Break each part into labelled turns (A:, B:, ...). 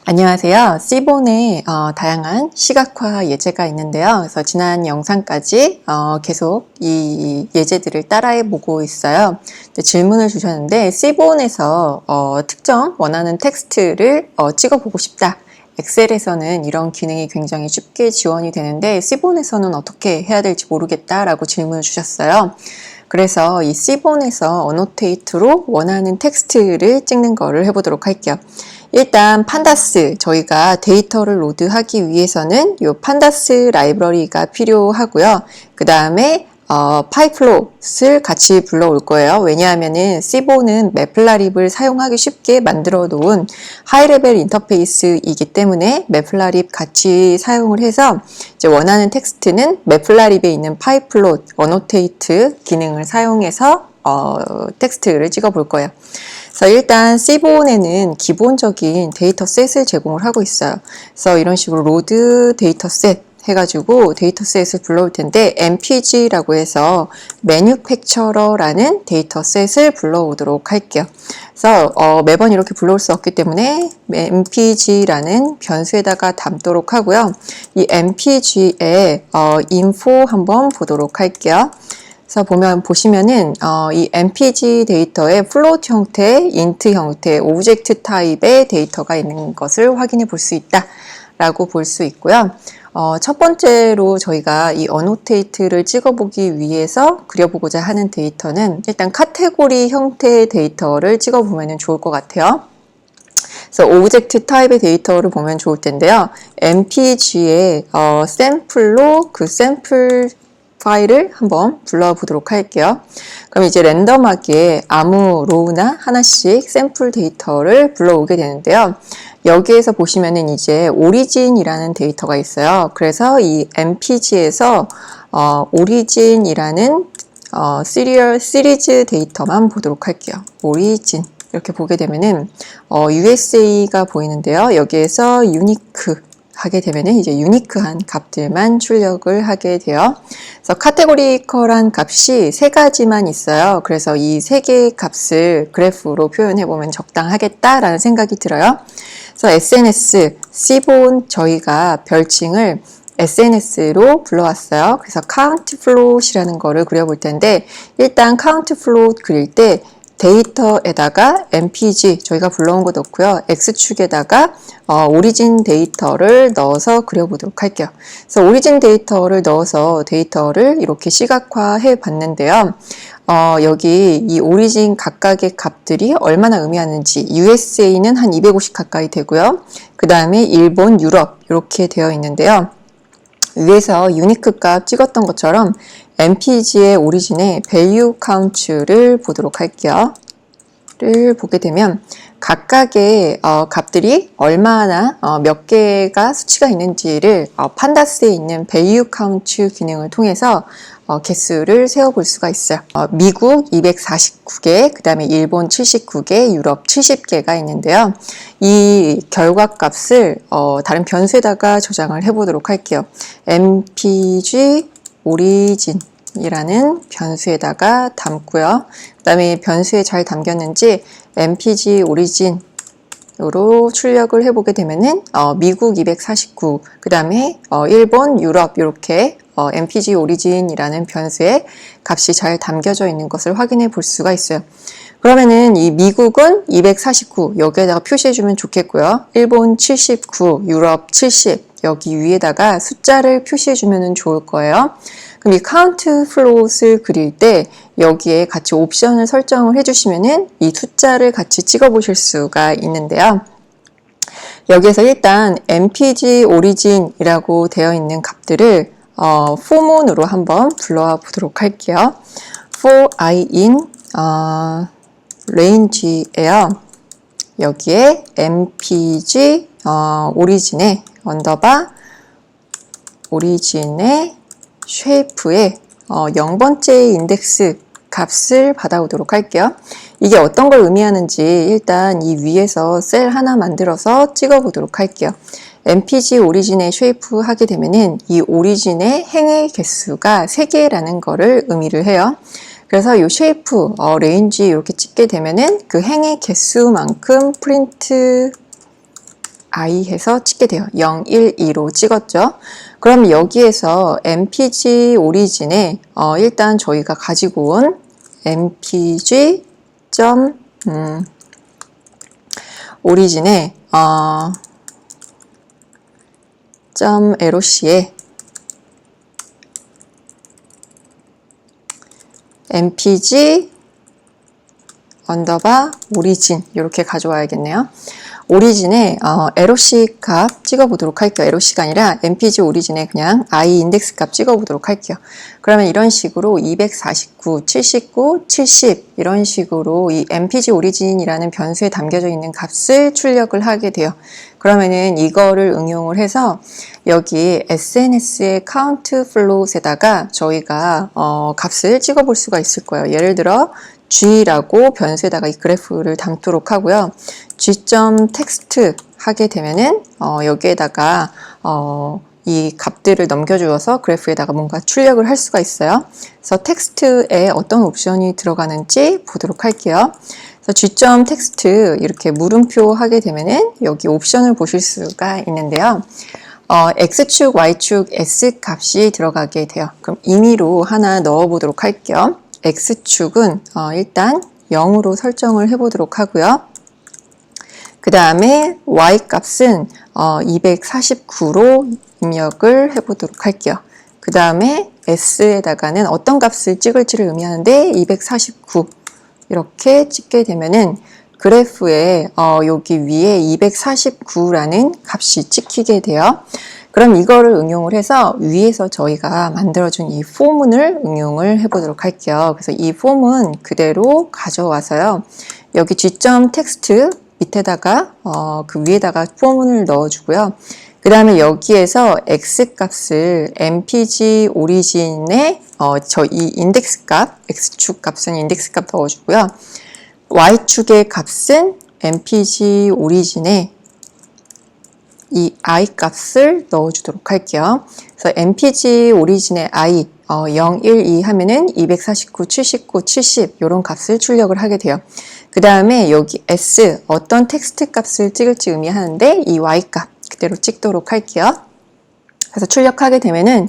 A: 안녕하세요. C본에 다양한 시각화 예제가 있는데요. 그래서 지난 영상까지 계속 이 예제들을 따라해 보고 있어요. 질문을 주셨는데 C본에서 특정 원하는 텍스트를 찍어보고 싶다. 엑셀에서는 이런 기능이 굉장히 쉽게 지원이 되는데 C본에서는 어떻게 해야 될지 모르겠다라고 질문을 주셨어요. 그래서 이 C본에서 어노테이트로 원하는 텍스트를 찍는 거를 해보도록 할게요. 일단 판다스, 저희가 데이터를 로드하기 위해서는 이 판다스 라이브러리가 필요하고요. 그 다음에 파이플롯을 같이 불러올 거예요. 왜냐하면은 C본은 매플라립을 사용하기 쉽게 만들어 놓은 하이레벨 인터페이스이기 때문에 매플라립 같이 사용을 해서 이제 원하는 텍스트는 매플라립에 있는 파이플롯, 어노테이트 기능을 사용해서 텍스트를 찍어 볼 거예요. 그래서 일단 C본에는 기본적인 데이터셋을 제공을 하고 있어요. 그래서 이런 식으로 로드 데이터셋 해가지고 데이터셋을 불러올 텐데 mpg라고 해서 매뉴팩처러라는 데이터셋을 불러오도록 할게요. 그래서 매번 이렇게 불러올 수 없기 때문에 mpg라는 변수에다가 담도록 하고요. 이 mpg의 info 한번 보도록 할게요. 그래서 보시면은 이 mpg 데이터에 플로트 형태, 인트 형태, 오브젝트 타입의 데이터가 있는 것을 확인해 볼 수 있다라고 볼 수 있고요. 첫 번째로 저희가 이 어노테이트를 찍어보기 위해서 그려보고자 하는 데이터는 일단 카테고리 형태의 데이터를 찍어보면 좋을 것 같아요. 그래서 오브젝트 타입의 데이터를 보면 좋을 텐데요. mpg의 샘플로 그 샘플 파일을 한번 불러보도록 할게요. 그럼 이제 랜덤하게 아무 로우나 하나씩 샘플 데이터를 불러오게 되는데요. 여기에서 보시면은 이제 오리진이라는 데이터가 있어요. 그래서 이 mpg에서 오리진이라는 시리즈 데이터만 보도록 할게요. 오리진 이렇게 보게 되면은 USA가 보이는데요. 여기에서 유니크 하게 되면은 이제 유니크한 값들만 출력을 하게 돼요. 그래서 카테고리컬한 값이 세 가지만 있어요. 그래서 이 세 개의 값을 그래프로 표현해 보면 적당하겠다라는 생각이 들어요. 그래서 SNS, C본 저희가 별칭을 SNS로 불러왔어요. 그래서 count float이라는 거를 그려볼 텐데 일단 count float 그릴 때 데이터에다가 mpg 저희가 불러온 거 넣고요. x축에다가 오리진 데이터를 넣어서 그려보도록 할게요. 그래서 오리진 데이터를 넣어서 데이터를 이렇게 시각화해 봤는데요. 여기 이 오리진 각각의 값들이 얼마나 의미하는지 USA는 한 250 가까이 되고요. 그 다음에 일본, 유럽 이렇게 되어 있는데요. 위에서 유니크 값 찍었던 것처럼 mpg의 오리진의 value count를 보도록 할게요. 를 보게 되면 각각의 값들이 얼마나 몇 개가 수치가 있는지를 판다스에 있는 value count 기능을 통해서 개수를 세어볼 수가 있어요. 미국 249개, 그 다음에 일본 79개, 유럽 70개가 있는데요. 이 결과값을 다른 변수에다가 저장을 해보도록 할게요. mpg origin 이라는 변수에다가 담고요. 그 다음에 변수에 잘 담겼는지 mpg origin으로 출력을 해보게 되면은 미국 249, 그 다음에 일본, 유럽 이렇게 mpg origin이라는 변수에 값이 잘 담겨져 있는 것을 확인해 볼 수가 있어요. 그러면은 이 미국은 249 여기에다가 표시해주면 좋겠고요. 일본 79, 유럽 70 여기 위에다가 숫자를 표시해주면 좋을 거예요. 그럼 이 count float을 그릴 때 여기에 같이 옵션을 설정을 해주시면은 이 숫자를 같이 찍어 보실 수가 있는데요. 여기에서 일단 mpg origin이라고 되어 있는 값들을 for문으로 한번 불러와 보도록 할게요. for I in range예요. 여기에 mpg origin의 언더바 origin의 쉐이프의 0번째 인덱스 값을 받아오도록 할게요. 이게 어떤 걸 의미하는지 일단 이 위에서 셀 하나 만들어서 찍어보도록 할게요. mpg 오리진의 쉐이프 하게 되면은 이 오리진의 행의 개수가 3개라는 거를 의미를 해요. 그래서 이 쉐이프, 레인지 이렇게 찍게 되면은 그 행의 개수만큼 프린트 I 해서 찍게 돼요. 0, 1, 2로 찍었죠. 그럼 여기에서 mpg 오리진에 일단 저희가 가지고 온 mpg 오리진에 .loc에 mpg 언더바 오리진 이렇게 가져와야겠네요. 오리진에 LOC 값 찍어보도록 할게요. LOC가 아니라 mpg 오리진에 그냥 i 인덱스 값 찍어보도록 할게요. 그러면 이런 식으로 249, 79, 70 이런 식으로 이 mpg 오리진이라는 변수에 담겨져 있는 값을 출력을 하게 돼요. 그러면은 이거를 응용을 해서 여기 SNS의 카운트 플롯에다가 저희가 값을 찍어볼 수가 있을 거예요. 예를 들어 g라고 변수에다가 이 그래프를 담도록 하고요. g.text 하게 되면은 여기에다가 이 값들을 넘겨주어서 그래프에다가 뭔가 출력을 할 수가 있어요. 그래서 텍스트에 어떤 옵션이 들어가는지 보도록 할게요. 그래서 g.text 이렇게 물음표 하게 되면은 여기 옵션을 보실 수가 있는데요. x축, y축, s 값이 들어가게 돼요. 그럼 임의로 하나 넣어 보도록 할게요. x축은 일단 0으로 설정을 해보도록 하고요. 그 다음에 y값은 249로 입력을 해보도록 할게요. 그 다음에 s에다가는 어떤 값을 찍을지를 의미하는데 249 이렇게 찍게 되면은 그래프에 여기 위에 249라는 값이 찍히게 돼요. 그럼 이거를 응용을 해서 위에서 저희가 만들어준 이 폼을 응용을 해보도록 할게요. 그래서 이 폼은 그대로 가져와서요. 여기 g.text 밑에다가 그 위에다가 폼을 넣어주고요. 그 다음에 여기에서 x값을 mpg 오리진에 이 인덱스 값, x축 값은 인덱스 값 넣어주고요. y축의 값은 mpg 오리진에 이 i 값을 넣어주도록 할게요. 그래서 mpg 오리진의 i 0, 1, 2 하면은 249, 79, 70 이런 값을 출력을 하게 돼요. 그 다음에 여기 s 어떤 텍스트 값을 찍을지 의미하는데 이 y 값 그대로 찍도록 할게요. 그래서 출력하게 되면은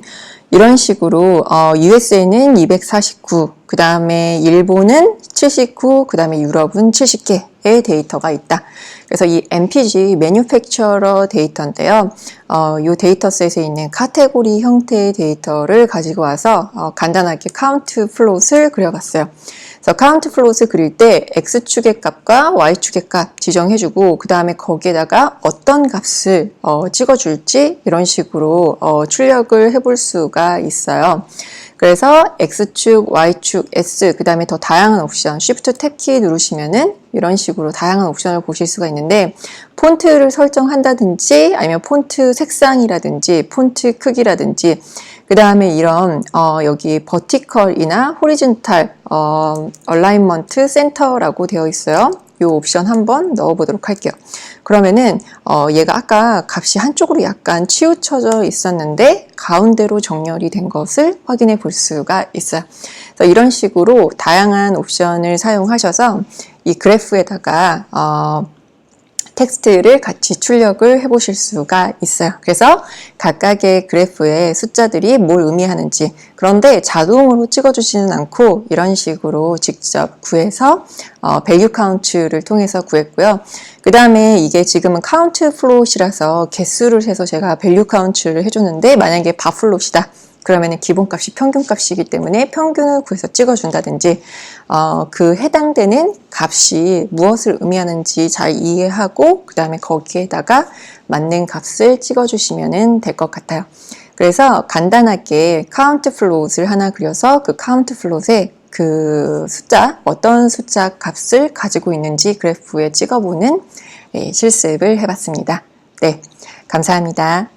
A: 이런 식으로 USA는 249, 그 다음에 일본은 79, 그 다음에 유럽은 70개의 데이터가 있다. 그래서 이 MPG 매뉴팩처러 데이터인데요. 이 데이터셋에 있는 카테고리 형태의 데이터를 가지고 와서 간단하게 카운트 플롯을 그려봤어요. 그래서 카운트 플롯을 그릴 때 X축의 값과 Y축의 값 지정해주고 그 다음에 거기에다가 어떤 값을 찍어줄지 이런 식으로 출력을 해볼 수가 있어요. 그래서 X축, Y축, S 그 다음에 더 다양한 옵션 Shift 탭 키 누르시면은 이런 식으로 다양한 옵션을 보실 수가 있는데 폰트를 설정한다든지 아니면 폰트 색상이라든지 폰트 크기라든지 그 다음에 이런 여기 버티컬이나 호리존탈 얼라인먼트 센터라고 되어 있어요. 이 옵션 한번 넣어보도록 할게요. 그러면은 얘가 아까 값이 한쪽으로 약간 치우쳐져 있었는데 가운데로 정렬이 된 것을 확인해 볼 수가 있어요. 그래서 이런 식으로 다양한 옵션을 사용하셔서 이 그래프에다가 텍스트를 같이 출력을 해보실 수가 있어요. 그래서 각각의 그래프의 숫자들이 뭘 의미하는지 그런데 자동으로 찍어주지는 않고 이런 식으로 직접 구해서 value count를 통해서 구했고요. 그 다음에 이게 지금은 count 플롯이라서 개수를 세서 제가 value count를 해줬는데 만약에 bar 플롯이다. 그러면 기본값이 평균값이기 때문에 평균을 구해서 찍어준다든지 그 해당되는 값이 무엇을 의미하는지 잘 이해하고 그 다음에 거기에다가 맞는 값을 찍어주시면 될 것 같아요. 그래서 간단하게 카운트 플롯을 하나 그려서 그 카운트 플롯에 그 숫자, 어떤 숫자 값을 가지고 있는지 그래프에 찍어보는 실습을 해봤습니다. 네, 감사합니다.